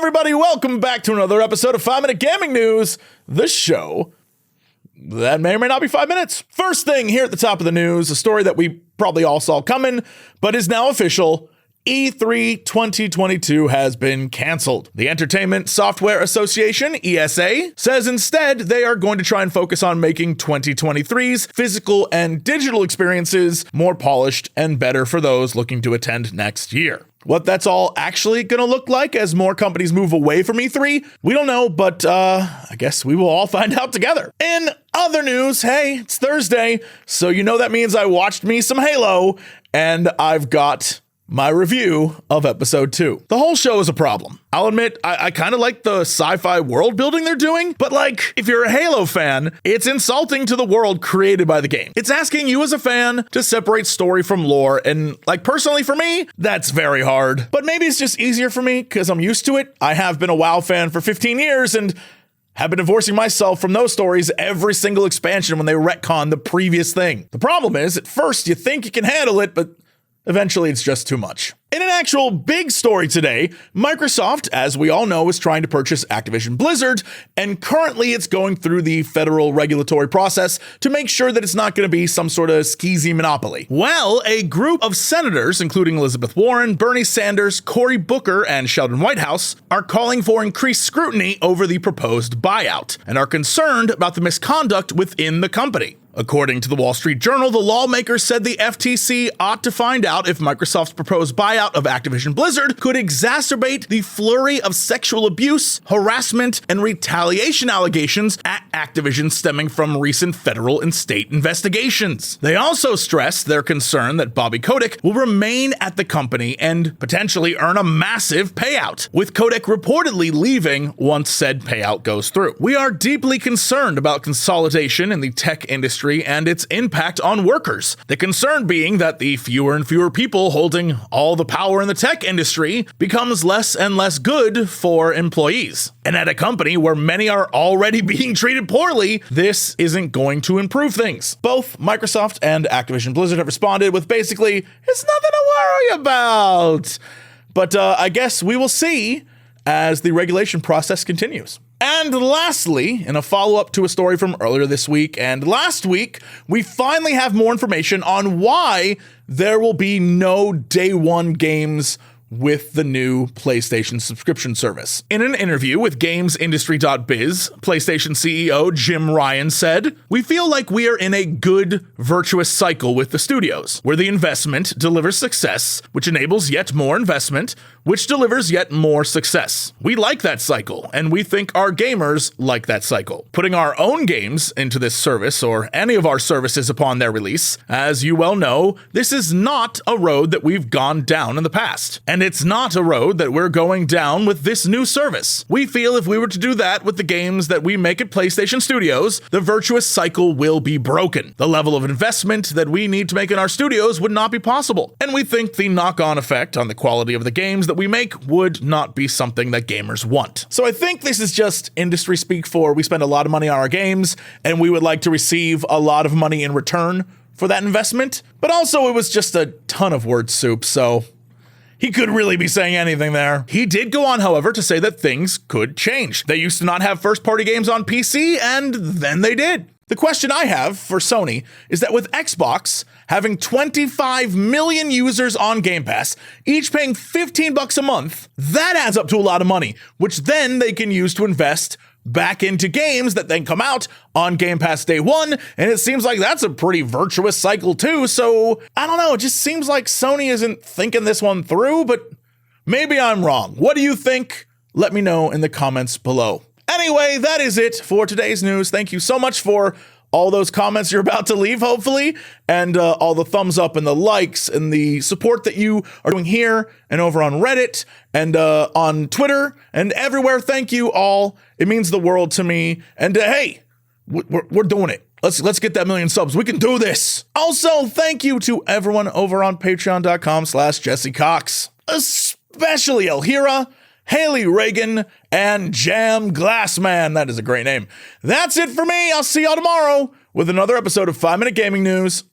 everybody, welcome back to another episode of 5 Minute Gaming News, the show that may or may not be 5 minutes. First thing here at the top of the news, a story that we probably all saw coming, but is now official. E3 2022 has been canceled. The Entertainment Software Association, ESA, says instead they are going to try and focus on making 2023's physical and digital experiences more polished and better for those looking to attend next year. What that's all actually going to look like as more companies move away from E3, we don't know, but I guess we will all find out together. In other news, hey, it's Thursday, so you know that means I watched me some Halo, and I've got my review of episode 2. The whole show is a problem. I'll admit, I kind of like the sci-fi world building they're doing, but like, if you're a Halo fan, it's insulting to the world created by the game. It's asking you as a fan to separate story from lore, and like, personally for me, that's very hard. But maybe it's just easier for me because I'm used to it. I have been a WoW fan for 15 years and have been divorcing myself from those stories every single expansion when they retcon the previous thing. The problem is, at first you think you can handle it, but eventually, it's just too much. In an actual big story today, Microsoft, as we all know, is trying to purchase Activision Blizzard, and currently it's going through the federal regulatory process to make sure that it's not going to be some sort of skeezy monopoly. Well, a group of senators, including Elizabeth Warren, Bernie Sanders, Cory Booker, and Sheldon Whitehouse, are calling for increased scrutiny over the proposed buyout, and are concerned about the misconduct within the company. According to the Wall Street Journal, the lawmakers said the FTC ought to find out if Microsoft's proposed buyout of Activision Blizzard could exacerbate the flurry of sexual abuse, harassment, and retaliation allegations at Activision stemming from recent federal and state investigations. They also stressed their concern that Bobby Kotick will remain at the company and potentially earn a massive payout, with Kotick reportedly leaving once said payout goes through. We are deeply concerned about consolidation in the tech industry and its impact on workers. The concern being that the fewer and fewer people holding all the power in the tech industry becomes less and less good for employees. And at a company where many are already being treated poorly, this isn't going to improve things. Both Microsoft and Activision Blizzard have responded with basically, it's nothing to worry about. But I guess we will see as the regulation process continues. And lastly, in a follow-up to a story from earlier this week and last week, we finally have more information on why there will be no day one games with the new PlayStation subscription service. In an interview with GamesIndustry.biz, PlayStation CEO Jim Ryan said, "We feel like we are in a good, virtuous cycle with the studios, where the investment delivers success, which enables yet more investment, which delivers yet more success. We like that cycle, and we think our gamers like that cycle. Putting our own games into this service, or any of our services upon their release, as you well know, this is not a road that we've gone down in the past. And it's not a road that we're going down with this new service. We feel if we were to do that with the games that we make at PlayStation Studios, the virtuous cycle will be broken. The level of investment that we need to make in our studios would not be possible. And we think the knock-on effect on the quality of the games that we make would not be something that gamers want." So I think this is just industry speak for we spend a lot of money on our games and we would like to receive a lot of money in return for that investment. But also it was just a ton of word soup, so he could really be saying anything there. He did go on, however, to say that things could change. They used to not have first-party games on PC, and then they did. The question I have for Sony is that with Xbox having 25 million users on Game Pass, each paying $15 a month, that adds up to a lot of money, which then they can use to invest back into games that then come out on Game Pass day one, and it seems like that's a pretty virtuous cycle too, so I don't know, it just seems like Sony isn't thinking this one through, but maybe I'm wrong. What do you think? Let me know in the comments below. Anyway, that is it for today's news. Thank you so much for all those comments you're about to leave, hopefully, and all the thumbs up and the likes and the support that you are doing here and over on Reddit and on Twitter and everywhere. Thank you all. It means the world to me. And hey, we're doing it. Let's get that million subs. We can do this. Also, thank you to everyone over on patreon.com/Jesse Cox, especially Elhira, Haley Reagan, and Jam Glassman. That is a great name. That's it for me. I'll see y'all tomorrow with another episode of 5 Minute Gaming News.